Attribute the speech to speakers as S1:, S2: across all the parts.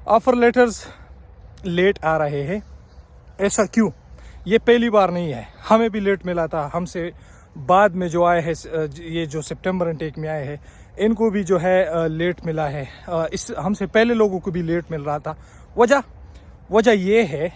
S1: Offer letters late आ रहे हैं। ऐसा क्यों? ये पहली बार नहीं है, हमें भी लेट मिला था। हमसे बाद में जो आए हैं, ये जो सितंबर इनटेक में आए हैं, इनको भी जो है लेट मिला है। इस हमसे पहले लोगों को भी लेट मिल रहा था। वजह ये है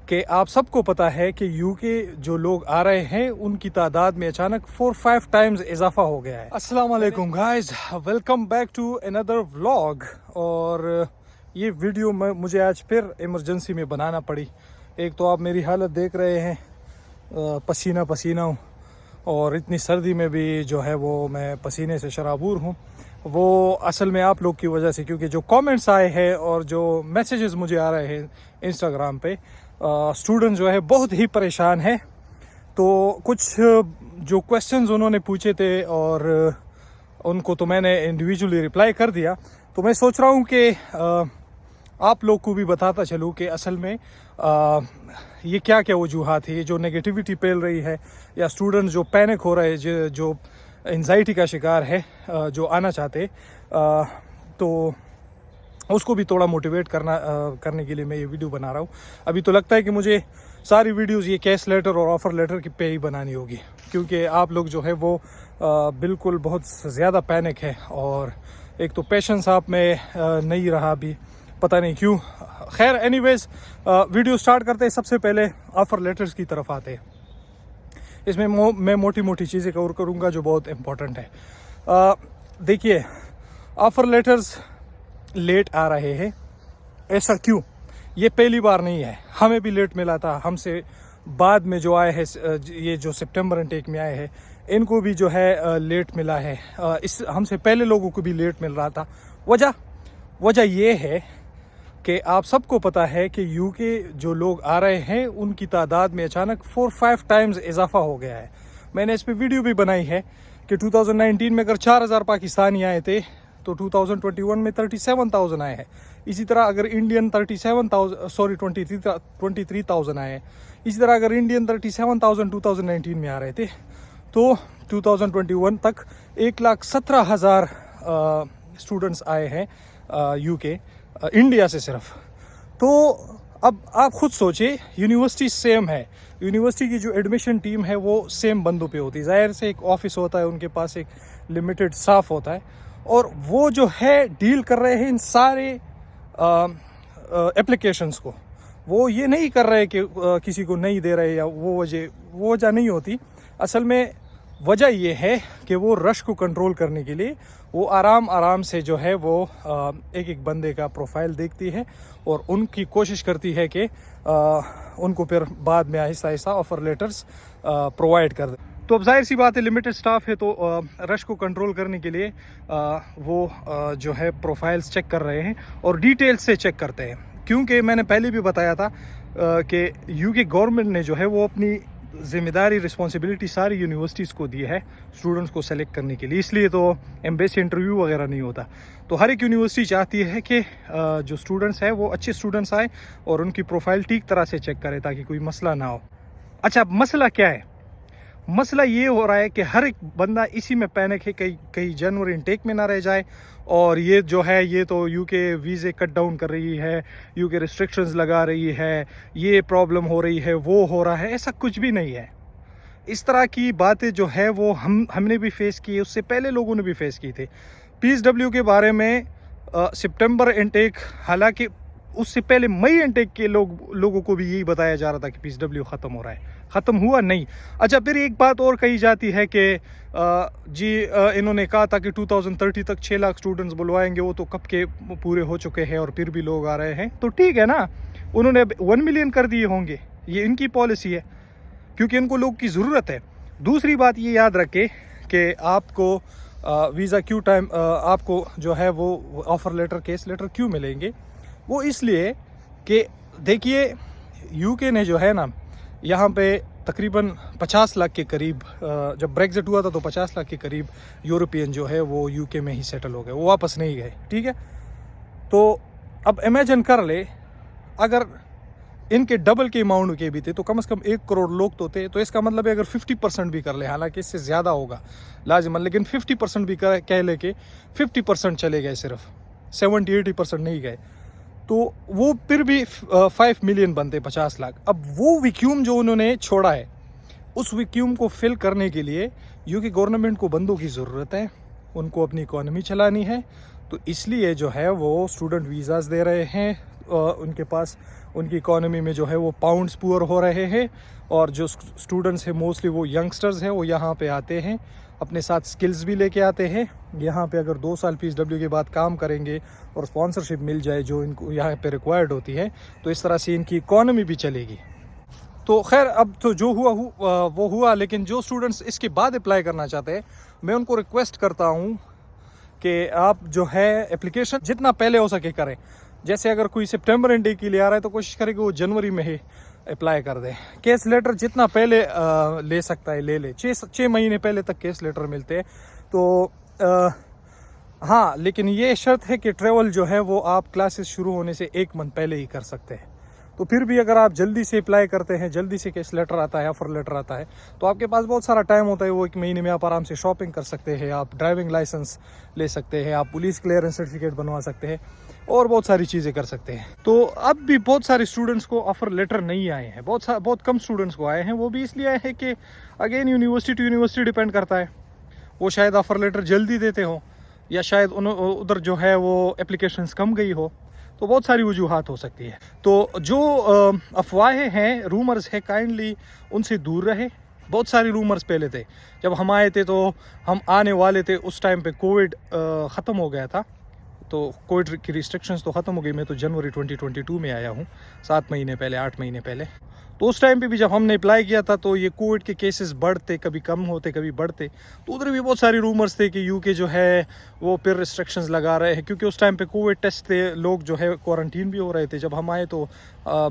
S1: कि आप सबको पता है कि यूके जो लोग आ रहे हैं उनकी तादाद में अचानक 4-5 टाइम्स इजाफा हो गया है। अस्सलाम वालेकुम guys, welcome back to another vlog. और ये वीडियो मुझे आज फिर इमरजेंसी में बनाना पड़ी। एक तो आप मेरी हालत देख रहे हैं, पसीना पसीना हूँ, और इतनी सर्दी में भी जो है वो मैं पसीने से शराबूर हूँ। वो असल में आप लोग की वजह से, क्योंकि जो कमेंट्स आए हैं और जो मैसेजेस मुझे आ रहे हैं इंस्टाग्राम पे, स्टूडेंट जो है बहुत ही परेशान है। तो कुछ जो क्वेश्चंस उन्होंने पूछे थे और उनको तो मैंने इंडिविजुअली रिप्लाई कर दिया। तो मैं सोच रहा हूँ कि आप लोग को भी बताता चलूँ कि असल में ये क्या क्या वजूहात है, ये जो नेगेटिविटी फैल रही है, या स्टूडेंट जो पैनिक हो रहे हैं, जो एंजाइटी का शिकार है, जो आना चाहते, तो उसको भी थोड़ा मोटिवेट करने के लिए मैं ये वीडियो बना रहा हूँ। अभी तो लगता है कि मुझे सारी वीडियोस ये कैश लेटर और ऑफ़र लेटर की पे ही बनानी होगी, क्योंकि आप लोग जो है वो बिल्कुल बहुत ज़्यादा पैनिक है, और एक तो पेशेंस आप में नहीं रहा अभी, पता नहीं क्यों। खैर एनीवेज, वीडियो स्टार्ट करते हैं। सबसे पहले ऑफ़र लेटर्स की तरफ आते हैं। इसमें मैं मोटी मोटी चीज़ें कवर करूँगा जो बहुत इम्पोर्टेंट है। देखिए, ऑफ़र लेटर्स लेट आ रहे हैं। ऐसा क्यों? ये पहली बार नहीं है, हमें भी लेट मिला था। हमसे बाद में जो आए हैं, ये जो सितंबर इनटेक में आए हैं, इनको भी जो है लेट मिला है। इस हमसे पहले लोगों को भी लेट मिल रहा था। वजह ये है कि आप सबको पता है कि यूके जो लोग आ रहे हैं उनकी तादाद में अचानक 4-5 टाइम्स इजाफा हो गया है। मैंने इस पर वीडियो भी बनाई है कि 2019 में अगर 4000 पाकिस्तानी आए थे तो 2021 में 37,000 आए हैं। इसी तरह अगर इंडियन 23,000 आए हैं। इसी तरह अगर इंडियन 37,000 2019 में आ रहे थे, तो 2021 तक 1,17,000 स्टूडेंट्स आए हैं यूके, इंडिया से सिर्फ। तो अब आप खुद सोचिए, यूनिवर्सिटी सेम है, यूनिवर्सिटी की जो एडमिशन टीम है वो सेम बंदों पे होती है। ज़ाहिर से एक ऑफिस होता है, उनके पास एक लिमिटेड स्टाफ होता है, और वो जो है डील कर रहे हैं इन सारे एप्लीकेशंस को। वो ये नहीं कर रहे कि किसी को नहीं दे रहे, या वो वजह नहीं होती। असल में वजह ये है कि वो रश को कंट्रोल करने के लिए वो आराम से जो है वो एक एक बंदे का प्रोफाइल देखती है, और उनकी कोशिश करती है कि उनको फिर बाद में Aahista Aahista offer letters provide कर दे। तो अब जाहिर सी बात है, लिमिटेड स्टाफ है, तो रश को कंट्रोल करने के लिए वो जो है प्रोफाइल्स चेक कर रहे हैं और डिटेल्स से चेक करते हैं। क्योंकि मैंने पहले भी बताया था कि यूके गवर्नमेंट ने जो है वो अपनी ज़िम्मेदारी, रिस्पॉन्सिबिलिटी सारी यूनिवर्सिटीज़ को दी है स्टूडेंट्स को सेलेक्ट करने के लिए। इसलिए तो एम्बेसी इंटरव्यू वगैरह नहीं होता। तो हर एक यूनिवर्सिटी चाहती है कि जो स्टूडेंट्स हैं वो अच्छे स्टूडेंट्स आए और उनकी प्रोफाइल ठीक तरह से चेक करें, ताकि कोई मसला ना हो। अच्छा, मसला क्या है? मसला ये हो रहा है कि हर एक बंदा इसी में पैनिक है, कहीं जनवरी इनटेक में ना रह जाए। और ये जो है, ये तो यूके वीज़े कट डाउन कर रही है, यूके रिस्ट्रिक्शंस लगा रही है, ये प्रॉब्लम हो रही है, वो हो रहा है। ऐसा कुछ भी नहीं है। इस तरह की बातें जो है वो हमने भी फेस की, उससे पहले लोगों ने भी फेस की थी। PSW के बारे में सितंबर इनटेक, हालांकि उससे पहले मई इनटेक के लोगों को भी यही बताया जा रहा था कि PSW ख़त्म हो रहा है। ख़त्म हुआ नहीं। अच्छा, फिर एक बात और कही जाती है कि इन्होंने कहा था कि 2030 तक 6 लाख स्टूडेंट्स बुलवाएंगे। वो तो कब के पूरे हो चुके हैं और फिर भी लोग आ रहे हैं। तो ठीक है ना, उन्होंने 1 मिलियन कर दिए होंगे, ये इनकी पॉलिसी है, क्योंकि इनको लोग की ज़रूरत है। दूसरी बात ये याद रखें कि आपको वीज़ा क्यों टाइम, आपको जो है वो ऑफ़र लेटर, केस लेटर क्यों मिलेंगे? वो इसलिए कि देखिए, यूके ने जो है ना, यहाँ पे तकरीबन 50 लाख के करीब, जब ब्रेक्जिट हुआ था तो 50 लाख के करीब यूरोपियन जो है वो यूके में ही सेटल हो गए, वो वापस नहीं गए। ठीक है, तो अब इमेजिन कर ले, अगर इनके डबल के अमाउंट के भी थे तो कम से कम 1 करोड़ लोग तो थे। तो इसका मतलब है अगर 50% भी कर ले, हालांकि इससे ज़्यादा होगा लाजिमन, लेकिन 50% भी कह ले कि 50% चले गए, सिर्फ 70-80% नहीं गए। तो वो फिर भी 5 मिलियन बनते, 50 लाख। अब वो वैक्यूम जो उन्होंने छोड़ा है, उस वैक्यूम को फिल करने के लिए यूके गवर्नमेंट को बंदों की ज़रूरत है, उनको अपनी इकॉनमी चलानी है। तो इसलिए जो है वो स्टूडेंट वीज़ाज़ दे रहे हैं, उनके पास उनकी इकॉनमी में जो है वो पाउंड्स पुअर हो रहे हैं, और जो स्टूडेंट्स हैं मोस्टली वो यंगस्टर्स हैं, वो यहाँ पे आते हैं, अपने साथ स्किल्स भी लेके आते हैं। यहाँ पे अगर 2 साल PSW के बाद काम करेंगे और स्पॉन्सरशिप मिल जाए जो इनको यहाँ पे रिक्वायर्ड होती है, तो इस तरह से इनकी इकॉनमी भी चलेगी। तो खैर अब तो जो हुआ वो हुआ, लेकिन जो स्टूडेंट्स इसके बाद अप्लाई करना चाहते हैं, मैं उनको रिक्वेस्ट करता हूँ कि आप जो है एप्लीकेशन जितना पहले हो सके करें। जैसे अगर कोई सितंबर इनटेक के लिए आ रहा है तो कोशिश करें कि वो जनवरी में ही अप्लाई कर दे। केस लेटर जितना पहले ले सकता है ले ले, 6 महीने पहले तक केस लेटर मिलते हैं। तो हाँ, लेकिन ये शर्त है कि ट्रैवल जो है वो आप क्लासेस शुरू होने से 1 मंथ पहले ही कर सकते हैं। तो फिर भी अगर आप जल्दी से अप्लाई करते हैं, जल्दी से केस लेटर आता है, ऑफर लेटर आता है, तो आपके पास बहुत सारा टाइम होता है। वो 1 महीने में आप आराम से शॉपिंग कर सकते हैं, आप ड्राइविंग लाइसेंस ले सकते हैं, आप पुलिस क्लियरेंस सर्टिफिकेट बनवा सकते हैं, और बहुत सारी चीज़ें कर सकते हैं। तो अब भी बहुत सारे स्टूडेंट्स को ऑफर लेटर नहीं आए हैं, बहुत कम स्टूडेंट्स को आए हैं। वो भी इसलिए आए हैं कि again university to university depend करता है, वो शायद ऑफर लेटर जल्दी देते हो, या शायद उधर जो है वो एप्लीकेशंस कम गई हो, तो बहुत सारी वजूहात हो सकती है। तो जो अफवाहें हैं, रूमर्स है, काइंडली उनसे दूर रहे। बहुत सारी रूमर्स पहले थे, जब हम आए थे तो हम आने वाले थे, उस टाइम पे कोविड ख़त्म हो गया था, तो कोविड की रिस्ट्रिक्शंस तो ख़त्म हो गई। मैं तो जनवरी 2022 में आया हूँ, 7 महीने पहले, 8 महीने पहले। तो उस टाइम पे भी जब हमने अप्लाई किया था तो ये कोविड के केसेस बढ़ते, कभी कम होते, कभी बढ़ते। तो उधर भी बहुत सारी रूमर्स थे कि यूके जो है वो फिर रिस्ट्रिक्शंस लगा रहे हैं, क्योंकि उस टाइम पे कोविड टेस्ट थे, लोग जो है क्वारंटीन भी हो रहे थे। जब हम आए तो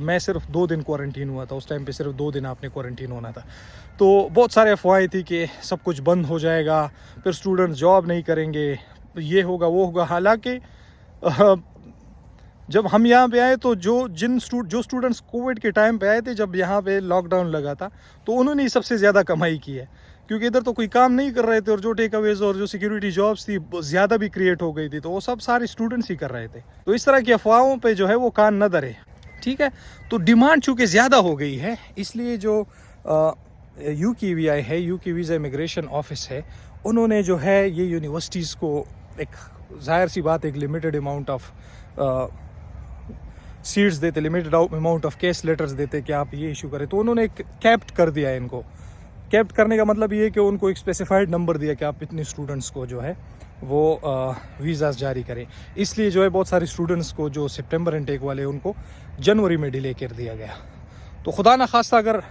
S1: मैं सिर्फ 2 दिन क्वारंटीन हुआ था, उस टाइम पे सिर्फ 2 दिन आपने क्वारंटीन होना था। तो बहुत सारे अफवाहें थी कि सब कुछ बंद हो जाएगा, फिर स्टूडेंट्स जॉब नहीं करेंगे, ये होगा वो होगा। हालांकि जब हम यहाँ पे आए तो जो स्टूडेंट्स कोविड के टाइम पे आए थे, जब यहाँ पे लॉकडाउन लगा था, तो उन्होंने ही सबसे ज़्यादा कमाई की है, क्योंकि इधर तो कोई काम नहीं कर रहे थे, और जो टेक अवेज और जो सिक्योरिटी जॉब्स थी ज़्यादा भी क्रिएट हो गई थी, तो वो सब सारे स्टूडेंट्स ही कर रहे थे। तो इस तरह की अफवाहों पे जो है वो कान न धरे, ठीक है। तो डिमांड चूँकि ज़्यादा हो गई है, इसलिए जो UKVI है, यूके वीज़ा इमिग्रेशन ऑफिस है, उन्होंने जो है ये यूनिवर्सिटीज़ को एक जाहिर सी बात एक लिमिटेड अमाउंट ऑफ सीट्स देते, limited amount of case letters देते कि आप ये इशू करें। तो उन्होंने कैप्ट कर दिया है इनको। कैप्ट करने का मतलब ये है कि उनको एक स्पेसिफाइड नंबर दिया कि आप इतने स्टूडेंट्स को जो है वो वीज़ास जारी करें। इसलिए जो है बहुत सारे स्टूडेंट्स को जो सितंबर इनटेक वाले, उनको जनवरी में डिले कर दिया गया। तो खुदा ना खास्ता अगर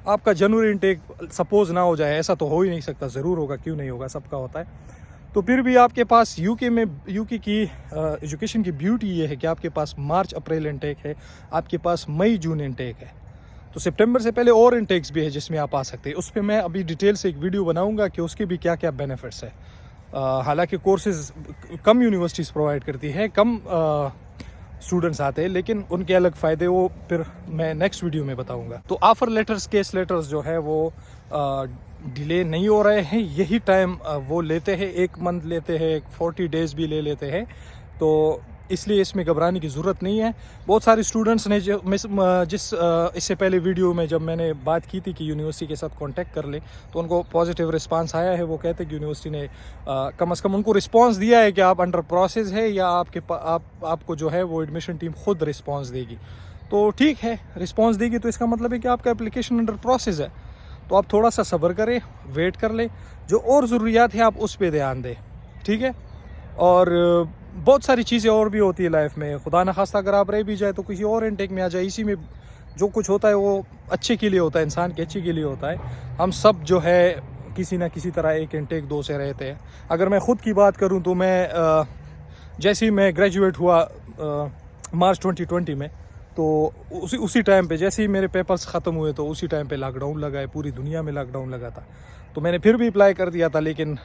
S1: आपका जनवरी इनटेक सपोज ना हो जाए, ऐसा तो हो ही नहीं सकता, ज़रूर होगा, क्यों नहीं होगा, सबका होता है। तो फिर भी आपके पास यूके की एजुकेशन की ब्यूटी ये है कि आपके पास मार्च अप्रैल इनटेक है, आपके पास मई जून इनटेक है। तो सितंबर से पहले और इनटेक्स भी है जिसमें आप आ सकते हैं। उस पर मैं अभी डिटेल से एक वीडियो बनाऊंगा कि उसके भी क्या क्या बेनिफिट्स है। हालांकि कोर्सेज कम यूनिवर्सिटीज़ प्रोवाइड करती है, कम स्टूडेंट्स आते हैं, लेकिन उनके अलग फ़ायदे वो फिर मैं नेक्स्ट वीडियो में बताऊंगा। तो ऑफ़र लेटर्स, केस लेटर्स जो है वो डिले नहीं हो रहे हैं, यही टाइम वो लेते हैं, 1 मंथ लेते हैं, 40 डेज़ भी ले लेते हैं। तो इसलिए इसमें घबराने की ज़रूरत नहीं है। बहुत सारे स्टूडेंट्स ने इससे पहले वीडियो में जब मैंने बात की थी कि यूनिवर्सिटी के साथ कांटेक्ट कर ले, तो उनको पॉजिटिव रिस्पांस आया है। वो कहते हैं कि यूनिवर्सिटी ने कम से कम उनको रिस्पांस दिया है कि आप अंडर प्रोसेस है, या आपको जो है वो एडमिशन टीम खुद रिस्पांस देगी। तो ठीक है, रिस्पांस देगी तो इसका मतलब है कि आपका एप्लीकेशन अंडर प्रोसेस है। तो आप थोड़ा सा सब्र करें, वेट कर लें, जो और ज़रूरियात है आप उस पर ध्यान दें, ठीक है। और बहुत सारी चीज़ें और भी होती है लाइफ में, खुदा न खास्ता अगर आप रह भी जाए तो किसी और इनटेक में आ जाए। इसी में जो कुछ होता है वो अच्छे के लिए होता है, इंसान के अच्छे के लिए होता है। हम सब जो है किसी ना किसी तरह एक इनटेक 2 से रहते हैं। अगर मैं ख़ुद की बात करूं तो मैं जैसे ही मैं ग्रेजुएट हुआ मार्च 2020 में, तो उसी टाइम पे जैसे ही मेरे पेपर्स ख़त्म हुए तो उसी टाइम पे लॉकडाउन लगा है, पूरी दुनिया में लॉकडाउन लगा था। तो मैंने फिर भी अप्लाई कर दिया था, लेकिन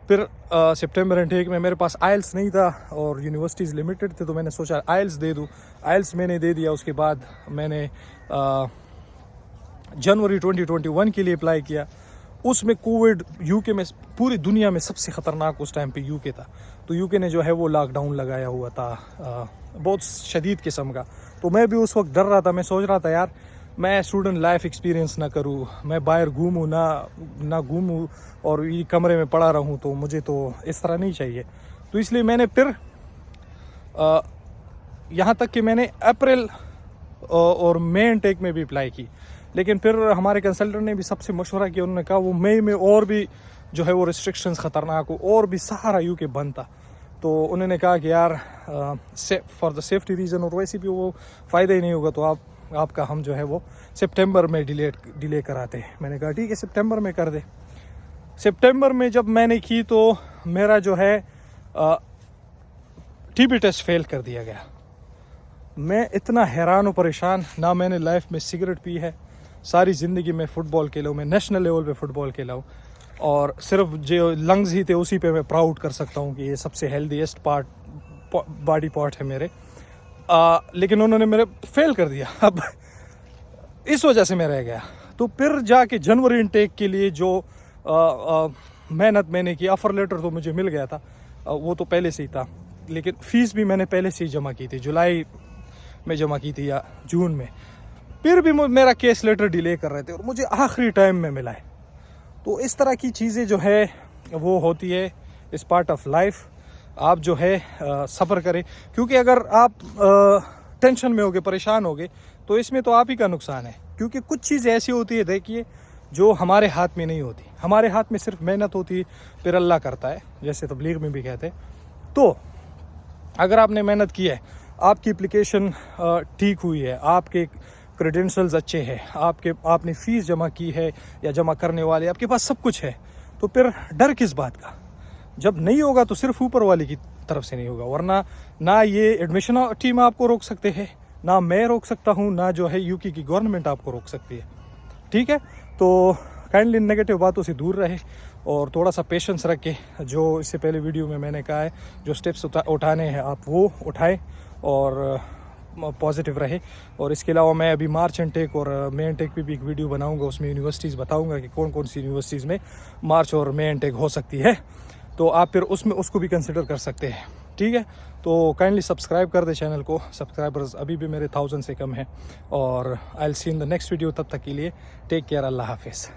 S1: फिर सितंबर इनटेक में मेरे पास आइल्स नहीं था और यूनिवर्सिटीज़ लिमिटेड थे, तो मैंने सोचा आइल्स दे दूँ। आइल्स मैंने दे दिया। उसके बाद मैंने जनवरी 2021 के लिए अप्लाई किया। उसमें कोविड यूके में, पूरी दुनिया में सबसे ख़तरनाक उस टाइम पे यूके था। तो यूके ने जो है वो लॉकडाउन लगाया हुआ था बहुत शदीद किस्म का। तो मैं भी उस वक्त डर रहा था, मैं सोच रहा था यार मैं स्टूडेंट लाइफ एक्सपीरियंस ना करूँ, मैं बाहर घूमूँ ना घूमूँ और ये कमरे में पड़ा रहूँ, तो मुझे तो इस तरह नहीं चाहिए। तो इसलिए मैंने फिर यहाँ तक कि मैंने अप्रैल और मई इनटेक में भी अप्लाई की, लेकिन फिर हमारे कंसल्टेंट ने भी सबसे मशवरा किया। उन्होंने कहा वो मई में और भी जो है वो रिस्ट्रिक्शंस ख़तरनाक हो और भी सारा यूके बंद था। तो उन्होंने कहा कि यार फॉर द सेफ्टी रीज़न और वैसे भी वो फ़ायदा ही नहीं होगा, तो आपका हम जो है वो सितंबर में डिले कराते हैं। मैंने कहा ठीक है सितंबर में कर दे। सितंबर में जब मैंने की तो मेरा जो है टीबी टेस्ट फेल कर दिया गया। मैं इतना हैरान और परेशान, ना मैंने लाइफ में सिगरेट पी है, सारी ज़िंदगी में फ़ुटबॉल खेला हूँ, मैं नेशनल लेवल पे फ़ुटबॉल खेला हूँ और सिर्फ जो लंग्स ही थे उसी पे मैं प्राउड कर सकता हूँ कि ये सबसे हेल्दीएस्ट बॉडी पार्ट है मेरे। लेकिन उन्होंने मेरे फेल कर दिया। अब इस वजह से मैं रह गया। तो फिर जाके जनवरी इनटेक के लिए जो मेहनत मैंने की, ऑफ़र लेटर तो मुझे मिल गया था, वो तो पहले से ही था, लेकिन फ़ीस भी मैंने पहले से ही जमा की थी, जुलाई में जमा की थी या जून में। फिर भी मेरा केस लेटर डिले कर रहे थे और मुझे आखिरी टाइम में मिला है। तो इस तरह की चीज़ें जो है वो होती है, इस पार्ट ऑफ लाइफ। आप जो है सब्र करें, क्योंकि अगर आप टेंशन में होगे, परेशान होगे, तो इसमें तो आप ही का नुकसान है। क्योंकि कुछ चीज़ें ऐसी होती है, देखिए, जो हमारे हाथ में नहीं होती। हमारे हाथ में सिर्फ मेहनत होती है, फिर अल्लाह करता है, जैसे तबलीग में भी कहते हैं। तो अगर आपने मेहनत की है, आपकी एप्लीकेशन ठीक हुई है, आपके क्रेडेंशियल्स अच्छे हैं, आपने फ़ीस जमा की है या जमा करने वाले, आपके पास सब कुछ है, तो फिर डर किस बात का? जब नहीं होगा तो सिर्फ ऊपर वाले की तरफ से नहीं होगा, वरना ना ये एडमिशन टीम आपको रोक सकते हैं, ना मैं रोक सकता हूँ, ना जो है यूके की गवर्नमेंट आपको रोक सकती है। ठीक है, तो काइंडली नेगेटिव बातों से दूर रहे और थोड़ा सा पेशेंस रख के, जो इससे पहले वीडियो में मैंने कहा है, जो स्टेप्स उठाने हैं आप वो उठाएं और पॉजिटिव रहे। और इसके अलावा मैं अभी मार्च इनटेक और मई इनटेक पे भी एक वीडियो बनाऊंगा, उसमें यूनिवर्सिटीज़ बताऊंगा कि कौन कौन सी यूनिवर्सिटीज़ में मार्च और मई इनटेक हो सकती है, तो आप फिर उसको भी कंसिडर कर सकते हैं। ठीक है, तो काइंडली सब्सक्राइब कर दे चैनल को। सब्सक्राइबर्स अभी भी मेरे 1000 से कम हैं। और I will see in the next video. तब तक के लिए टेक केयर, अल्लाह हाफिज़।